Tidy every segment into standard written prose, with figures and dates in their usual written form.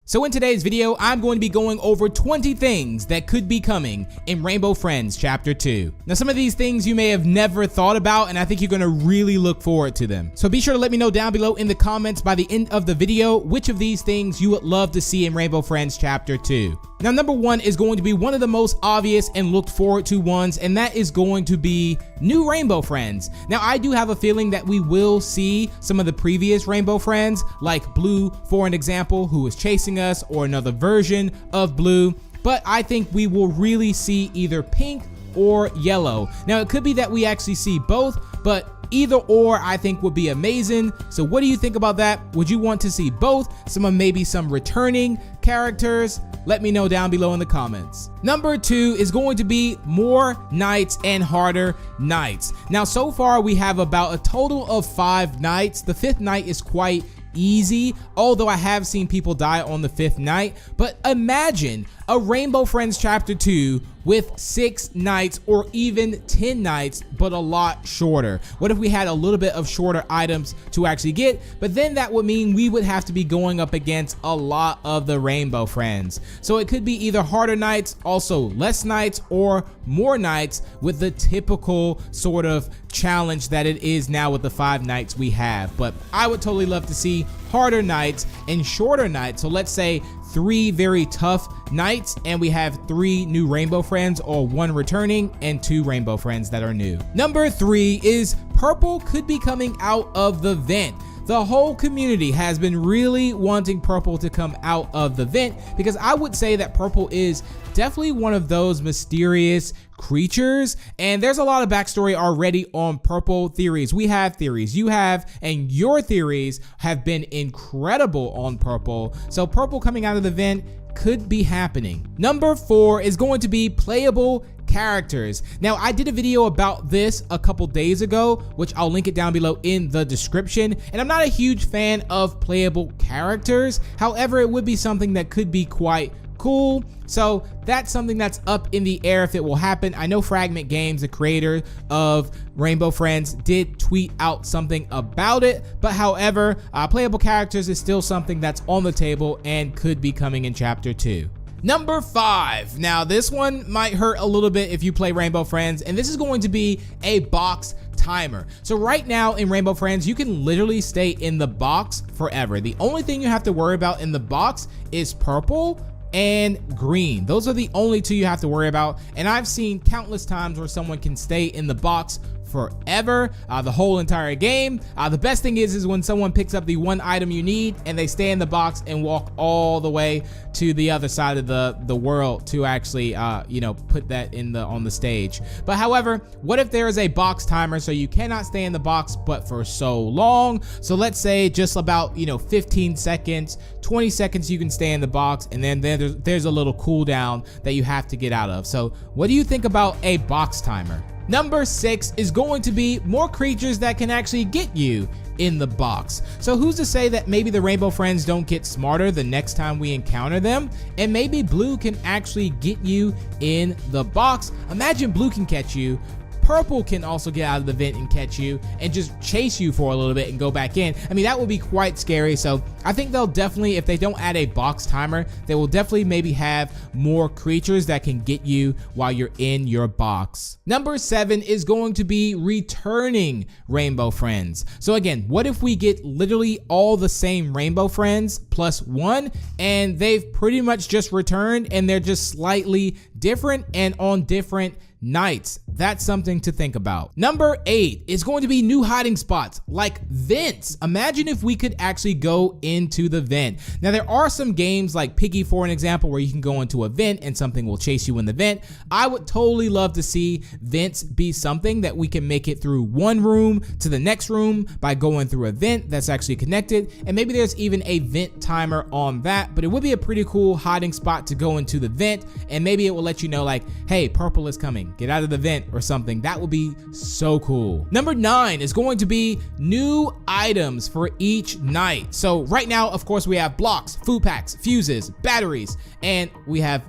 So in today's video, I'm going to be going over 20 things that could be coming in Rainbow Friends Chapter 2. Now some of these things you may have never thought about, and I think you're going to really look forward to them. So be sure to let me know down below in the comments by the end of the video which of these things you would love to see in Rainbow Friends Chapter 2. Now number 1 is going to be one of the most obvious and looked forward to ones, and that is going to be new Rainbow Friends. Now I do have a feeling that we will see some of the previous Rainbow Friends, like Blue for an example, who is chasing us, or another version of Blue, but I think we will really see either Pink or Yellow. Now it could be that we actually see both, but either or I think would be amazing. So what do you think about that? Would you want to see both? Maybe some returning characters? Let me know down below in the comments. Number 2 is going to be more nights and harder nights. Now so far we have about a total of 5 nights. The 5th night is quite easy, although I have seen people die on the 5th night. But imagine a Rainbow Friends Chapter 2 with 6 nights or even 10 nights, but a lot shorter. What if we had a little bit of shorter items to actually get? But then that would mean we would have to be going up against a lot of the Rainbow Friends. So it could be either harder nights, also less nights, or more nights with the typical sort of challenge that it is now with the 5 nights we have. But I would totally love to see harder nights and shorter nights. So let's say 3 very tough nights and we have 3 new Rainbow Friends, or 1 returning and 2 Rainbow Friends that are new. Number 3 is Purple could be coming out of the vent. The whole community has been really wanting Purple to come out of the vent, because I would say that Purple is definitely one of those mysterious creatures, and there's a lot of backstory already on Purple. Theories, we have theories, you have, and your theories have been incredible on Purple. So Purple coming out of the vent could be happening. Number 4 is going to be playable characters. Now I did a video about this a couple days ago, which I'll link it down below in the description, and I'm not a huge fan of playable characters. However, it would be something that could be quite cool. So that's something that's up in the air if it will happen. I know Fragment Games, the creator of Rainbow Friends, did tweet out something about it, but however, playable characters is still something that's on the table and could be coming in Chapter 2. Number 5. Now this one might hurt a little bit if you play Rainbow Friends, and this is going to be a box timer. So right now in Rainbow Friends, you can literally stay in the box forever. The only thing you have to worry about in the box is purple and green. Those are the only 2 you have to worry about, and I've seen countless times where someone can stay in the box forever, the whole entire game. The best thing is when someone picks up the 1 item you need and they stay in the box and walk all the way to the other side of the world to actually put that in on the stage. But however, what if there is a box timer, so you cannot stay in the box but for so long? So let's say just about 15 seconds, 20 seconds you can stay in the box, and then there's a little cooldown that you have to get out of. So what do you think about a box timer? Number 6 is going to be more creatures that can actually get you in the box. So who's to say that maybe the Rainbow Friends don't get smarter the next time we encounter them, and maybe Blue can actually get you in the box. Imagine Blue can catch you, Purple can also get out of the vent and catch you and just chase you for a little bit and go back in. I mean, that would be quite scary. So I think they'll definitely, if they don't add a box timer, they will definitely maybe have more creatures that can get you while you're in your box. Number 7 is going to be returning Rainbow Friends. So again, what if we get literally all the same Rainbow Friends plus 1, and they've pretty much just returned and they're just slightly different and on different nights? That's something to think about. Number 8 is going to be new hiding spots like vents. Imagine if we could actually go into the vent. Now there are some games like Piggy for an example where you can go into a vent and something will chase you in the vent. I would totally love to see vents be something that we can make it through one room to the next room by going through a vent that's actually connected, and maybe there's even a vent timer on that. But it would be a pretty cool hiding spot to go into the vent, and maybe it will let you know like, hey, purple is coming, get out of the vent or something. That would be so cool. Number 9 is going to be new items for each night. So right now, of course, we have blocks, food packs, fuses, batteries, and we have,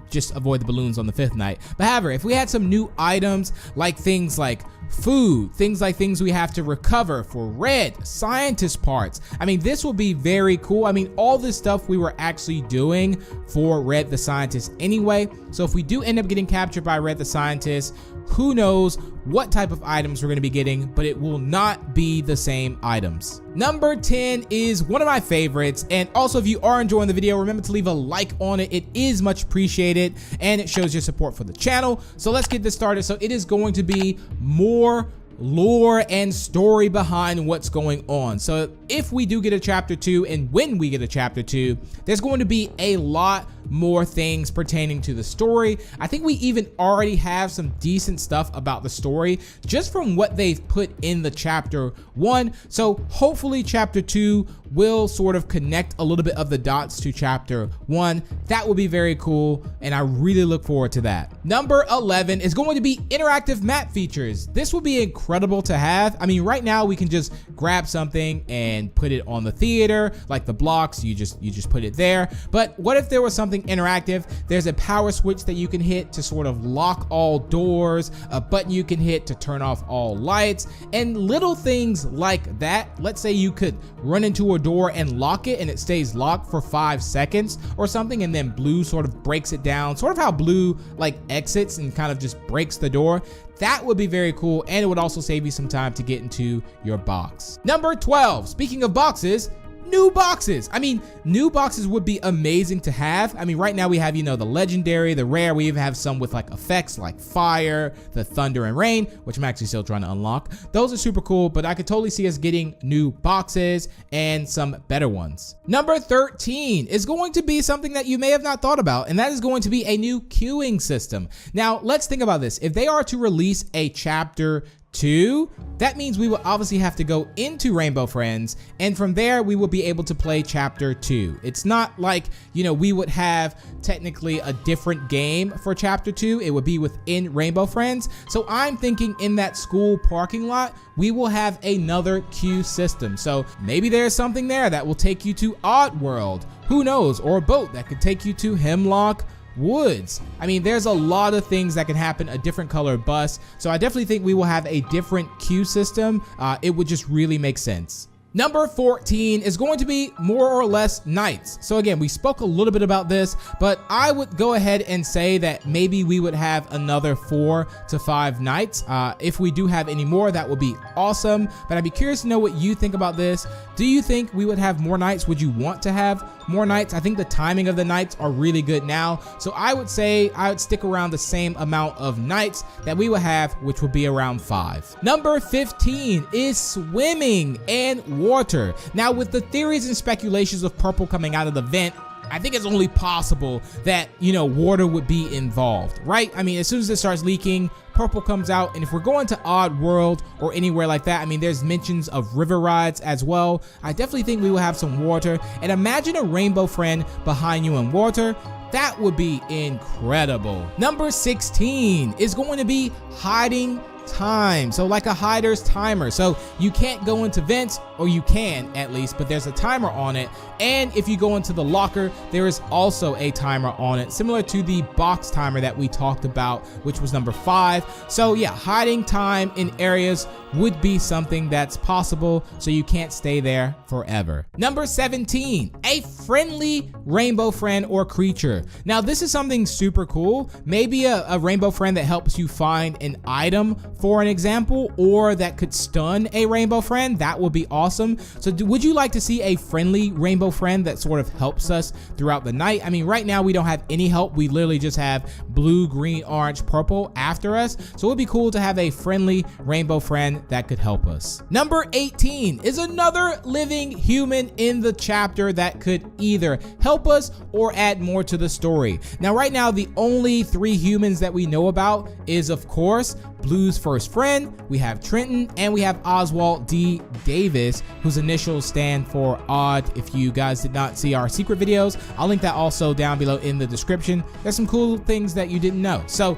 just avoid the balloons on the 5th night. But however, if we had some new items like things like food, things we have to recover for Red, scientist parts. I mean, this will be very cool. I mean, all this stuff we were actually doing for Red the Scientist anyway. So if we do end up getting captured by Red the Scientist, who knows what type of items we're going to be getting, but it will not be the same items. Number 10 is one of my favorites, and also if you are enjoying the video, remember to leave a like on it. It is much appreciated and it shows your support for the channel. So let's get this started. So it is going to be more lore and story behind what's going on. So if we do get a chapter 2, and when we get a chapter 2, there's going to be a lot more things pertaining to the story. I think we even already have some decent stuff about the story just from what they've put in the chapter 1. So hopefully chapter 2 will sort of connect a little bit of the dots to chapter 1. That will be very cool, and I really look forward to that. Number 11 is going to be interactive map features. This will be incredible to have. I mean, right now we can just grab something and put it on the theater, like the blocks, you just put it there. But what if there was something interactive? There's a power switch that you can hit to sort of lock all doors, a button you can hit to turn off all lights, and little things like that. Let's say you could run into a door and lock it and it stays locked for 5 seconds or something, and then Blue sort of breaks it down, sort of how Blue like exits and kind of just breaks the door. That would be very cool, and it would also save you some time to get into your box. Number 12, speaking of boxes, new boxes. I mean, new boxes would be amazing to have. I mean, right now we have, you know, the legendary, the rare. We even have some with like effects like fire, the thunder and rain, which I'm actually still trying to unlock. Those are super cool, but I could totally see us getting new boxes and some better ones. Number 13 is going to be something that you may have not thought about, and that is going to be a new queuing system. Now, let's think about this. If they are to release a chapter 2, that means we will obviously have to go into Rainbow Friends, and from there we will be able to play chapter 2. It's not like, you know, we would have technically a different game for chapter 2. It would be within Rainbow Friends. So I'm thinking in that school parking lot, we will have another queue system. So maybe there's something there that will take you to Oddworld, who knows, or a boat that could take you to Hemlock Woods. I mean, there's a lot of things that can happen, a different colored bus. So I definitely think we will have a different queue system. It would just really make sense. Number 14 is going to be more or less nights. So again, we spoke a little bit about this, but I would go ahead and say that maybe we would have another 4 to 5 nights. If we do have any more, that would be awesome. But I'd be curious to know what you think about this. Do you think we would have more nights? Would you want to have more nights? I think the timing of the nights are really good now. So I would say I would stick around the same amount of nights that we would have, which would be around 5. Number 15 is swimming and water. Now, with the theories and speculations of purple coming out of the vent, I think it's only possible that, you know, water would be involved, right? I mean, as soon as it starts leaking, purple comes out, and if we're going to Oddworld or anywhere like that, I mean, there's mentions of river rides as well. I definitely think we will have some water, and imagine a rainbow friend behind you in water. That would be incredible. Number 16 is going to be hiding time. So like a hider's timer. So you can't go into vents, or you can at least, but there's a timer on it. And if you go into the locker, there is also a timer on it, similar to the box timer that we talked about, which was number 5. So yeah, hiding time in areas would be something that's possible, so you can't stay there forever. Number 17, a friendly rainbow friend or creature. Now this is something super cool. Maybe a rainbow friend that helps you find an item, for an example, or that could stun a rainbow friend. That would be awesome. So would you like to see a friendly rainbow friend that sort of helps us throughout the night? I mean, right now we don't have any help. We literally just have blue, green, orange, purple after us. So it would be cool to have a friendly rainbow friend that could help us. Number 18 is another living human in the chapter that could either help us or add more to the story. Now, right now, the only 3 humans that we know about is, of course, Blue's first friend, we have Trenton, and we have Oswald D. Davis, whose initials stand for Odd. If you guys did not see our secret videos, I'll link that also down below in the description. There's some cool things that you didn't know. So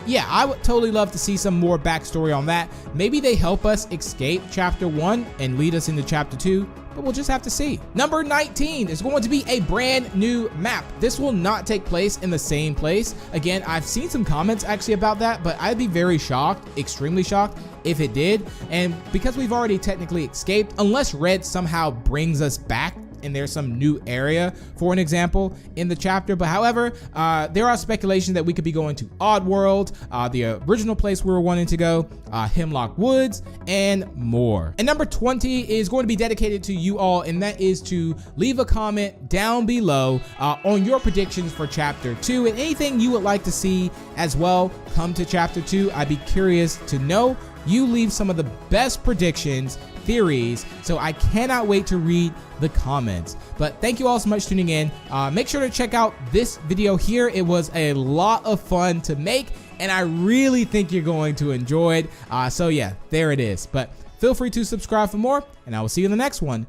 yeah, I would totally love to see some more backstory on that. Maybe they help us escape chapter 1 and lead us into chapter 2. but we'll just have to see. Number 19 is going to be a brand new map. This will not take place in the same place. Again, I've seen some comments actually about that, but I'd be very shocked, extremely shocked, if it did. And because we've already technically escaped, unless Red somehow brings us back and there's some new area, for an example, in the chapter. But however, there are speculations that we could be going to Oddworld, the original place we were wanting to go, Hemlock Woods, and more. And number 20 is going to be dedicated to you all, and that is to leave a comment down below on your predictions for chapter 2 and anything you would like to see as well come to chapter 2. I'd be curious to know. You leave some of the best predictions, theories, so I cannot wait to read the comments. But thank you all so much for tuning in. Make sure to check out this video here. It was a lot of fun to make, and I really think you're going to enjoy it. So yeah, there it is. But feel free to subscribe for more, and I will see you in the next one.